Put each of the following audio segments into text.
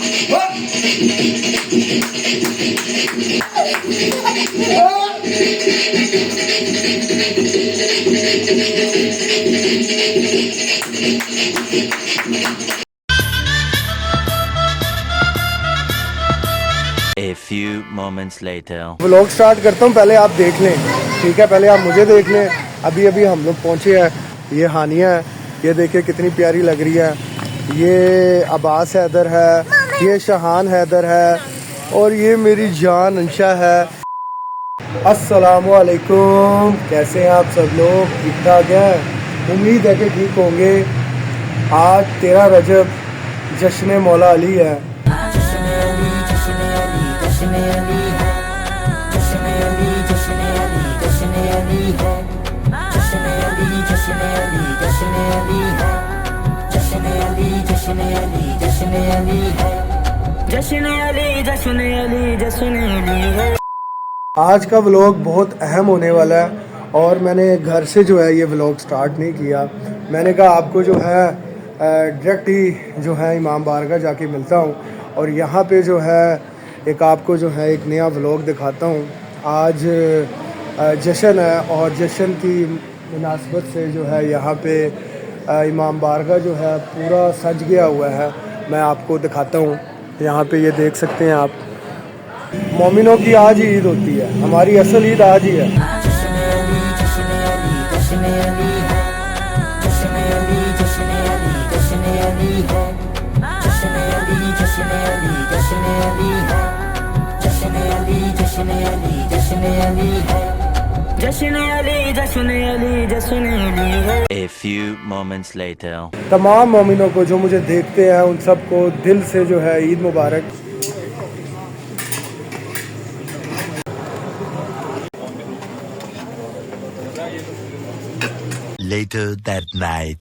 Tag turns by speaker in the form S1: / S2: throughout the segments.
S1: A few moments later.
S2: Vlog start करता हूँ, पहले आप देख लें, ठीक है? पहले आप मुझे देख लें। अभी अभी हम लोग पहुँचे हैं, ये हानिया है, ये देखिए कितनी प्यारी लग रही है। ये अब्बास हैदर है, ये शहान हैदर है, और ये मेरी जान अंशा है। अस्सलामुअलैकुम, कैसे हैं आप सब लोग? ठीक ठाक है? उम्मीद है कि ठीक होंगे। आज 13 रजब जश्न मौला अली है। आज का व्लॉग बहुत अहम होने वाला है, और मैंने घर से जो है ये व्लॉग स्टार्ट नहीं किया। मैंने कहा आपको जो है डायरेक्ट ही जो है इमाम बारगाह जाके मिलता हूँ, और यहाँ पे जो है एक आपको जो है एक नया व्लॉग दिखाता हूँ। आज जश्न है, और जश्न की मुनासबत से जो है यहाँ पे इमाम बारगाह जो है पूरा सज गया हुआ है। मैं आपको दिखाता हूँ, यहाँ पे ये देख सकते हैं आप। मोमिनों की आज ही ईद होती है, हमारी असल ईद आज ही है।
S1: A few moments later.
S2: तमाम मोमिनों को जो मुझे देखते हैं उन सबको दिल से जो है ईद मुबारक।
S1: Later that night.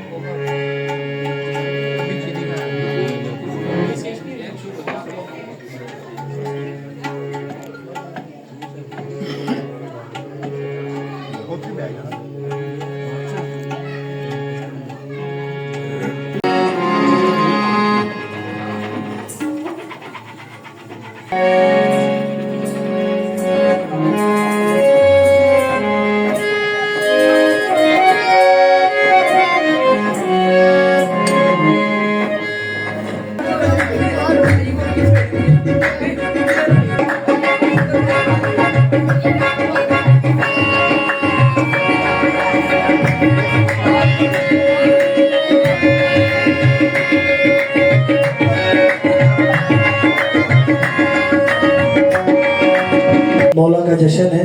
S3: मौला का जश्न है,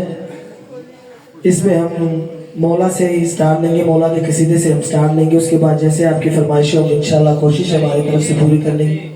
S3: इसमें हम मौला से ही स्टार्ट लेंगे, मौला के कसीदे से हम स्टार्ट लेंगे। उसके बाद जैसे आपकी फरमाइशें होंगी इंशाल्लाह कोशिश हमारी तरफ से पूरी कर लेंगे।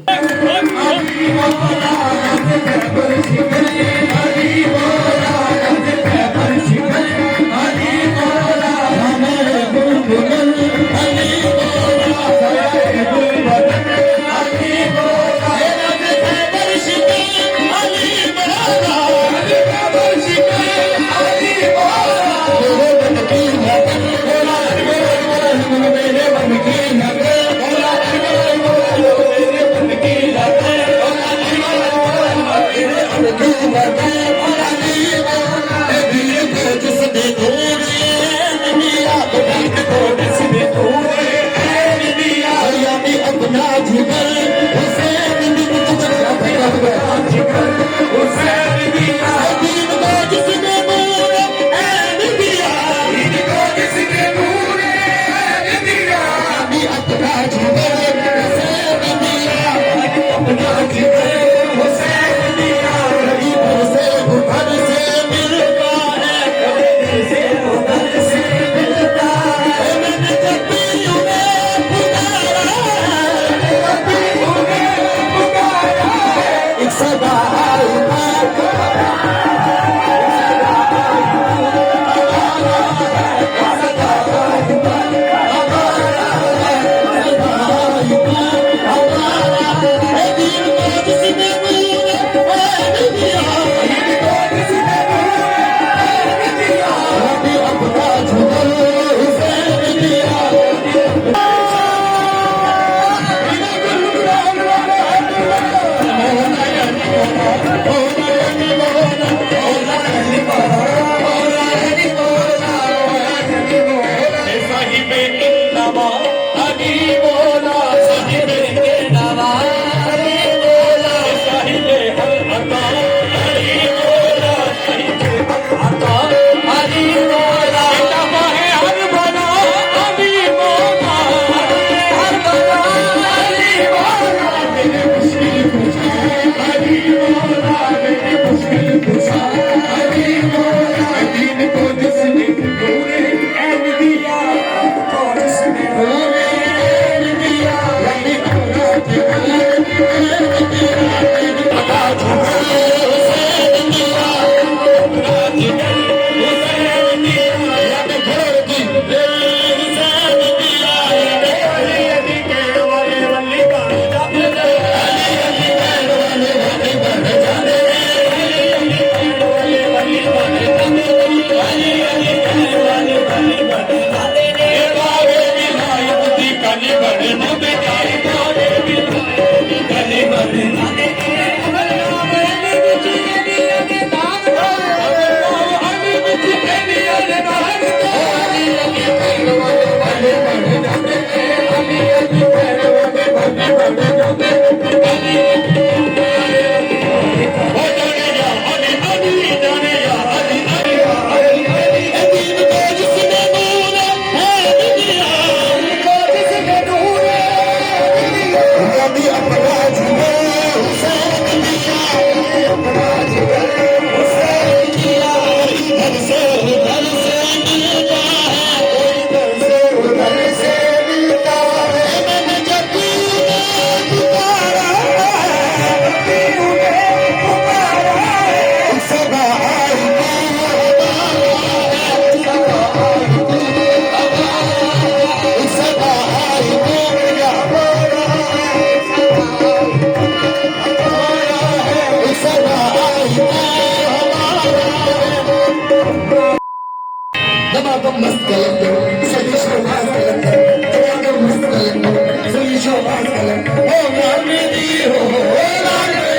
S4: दबादम मस्त कलंदर सभी शोभास कलंदर दबादम मस्त कलंदर सभी शोभास कलंदर ओ नामेदी हो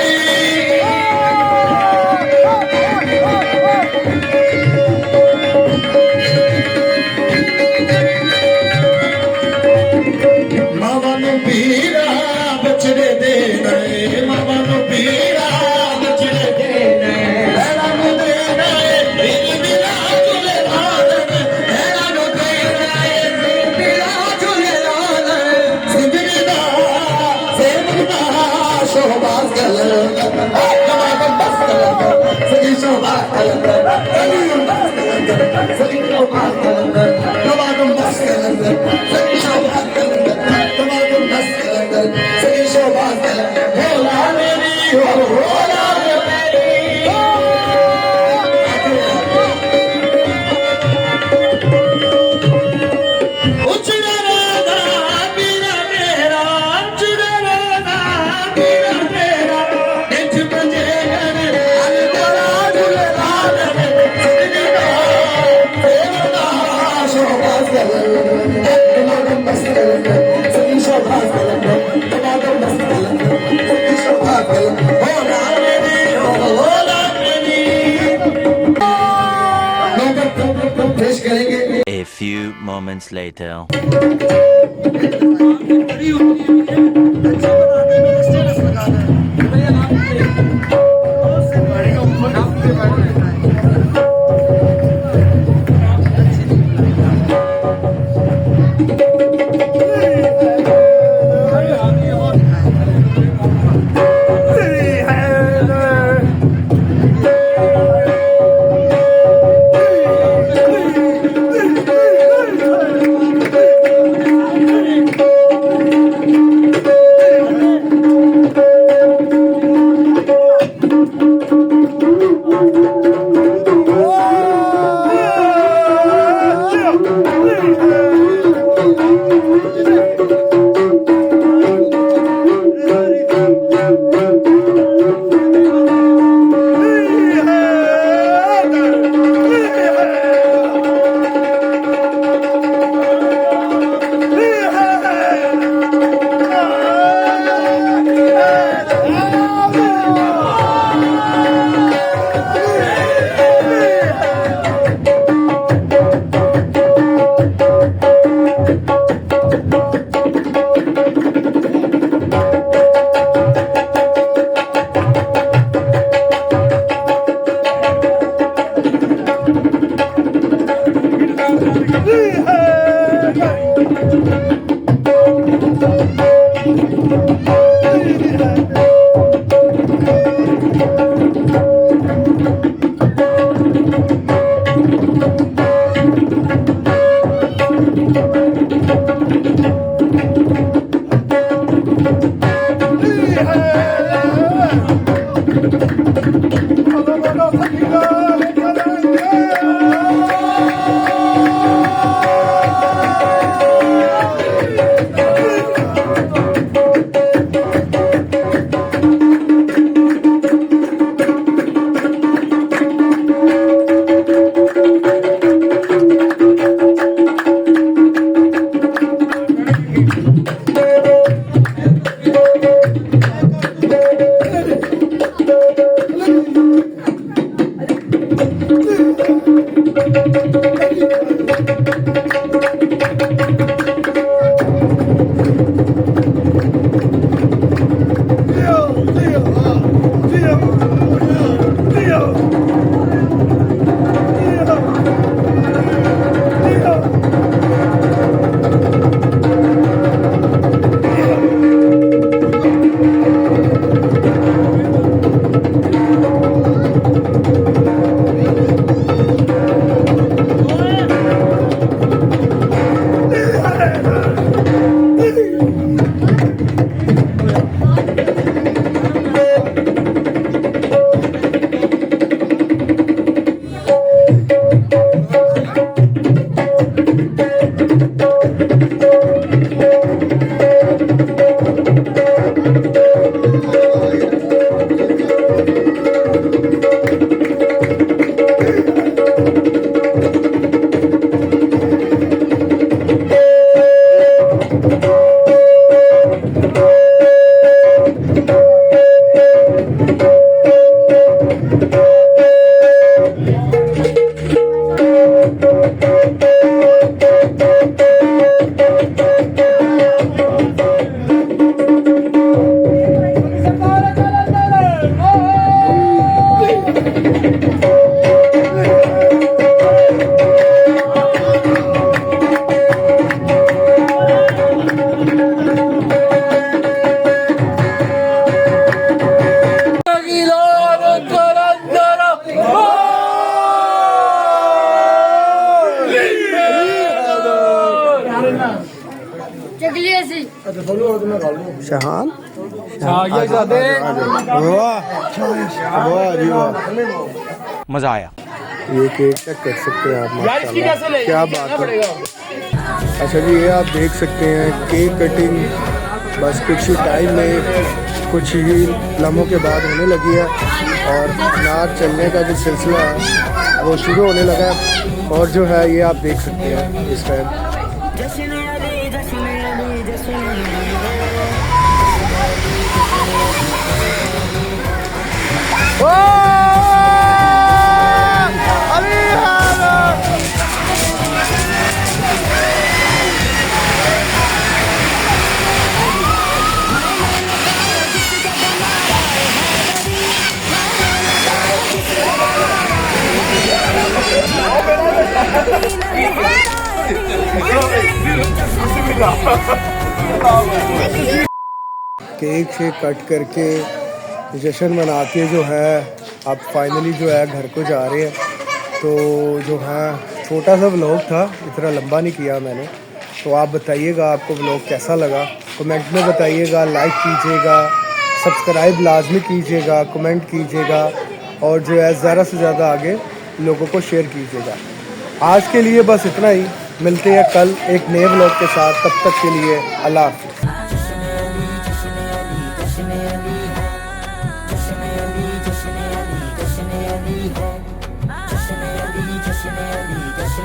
S4: मावा नु पीरा बचड़े दे नए मावा नु पीरा बचड़े दे नए ऐला नु दे नए दिल मिला तुले लालन ऐला नु दे नए दिल मिला तुले लालन जिंदगी सेवना शोभास कलंदर दबादम बस कलंदर सभी शोभास कलंदर सभी शोभास कलंदर दबादम बस कलंदर सभी शोभास कलंदर दबादम बस कलंदर सभी शोभास कलंदर भोला मेरी हो भोला मेरी उचड़ा राधा पीरा मेरा उचड़ा राधा पीरा मेरा इंच बजे हरे अलगरा झूले लाल सेवना शोभास कलंदर दबादम बस कलंदर सभी शोभास कलंदर दबादम बस कलंदर सभी शोभास कलंदर भोला मेरी हो भोला मेरी पेश करेंगे
S1: A few moments later.
S2: शहान वाह जी वाह,
S1: मजा आया।
S2: ये केक चेक कर सकते हैं आप, माशाल्लाह क्या बात है। अच्छा जी, ये आप देख सकते हैं केक कटिंग बस कुछ ही टाइम में, कुछ ही लम्हों के बाद होने लगी है और नाच चलने का जो सिलसिला है वो शुरू होने लगा है। और जो है ये आप देख सकते हैं इस टाइम केक से कट करके जश्न मना के जो है आप फाइनली जो है घर को जा रहे हैं। तो जो है छोटा सा व्लॉग था, इतना लंबा नहीं किया मैंने। तो आप बताइएगा आपको व्लॉग कैसा लगा, कमेंट में बताइएगा, लाइक कीजिएगा, सब्सक्राइब लाजमी कीजिएगा, कमेंट कीजिएगा और जो है ज़्यादा से ज़्यादा आगे लोगों को शेयर कीजिएगा। आज के लिए बस इतना ही, मिलते हैं कल एक नए व्लॉग के साथ, तब तक के लिए अल्लाह हाफ़िज़।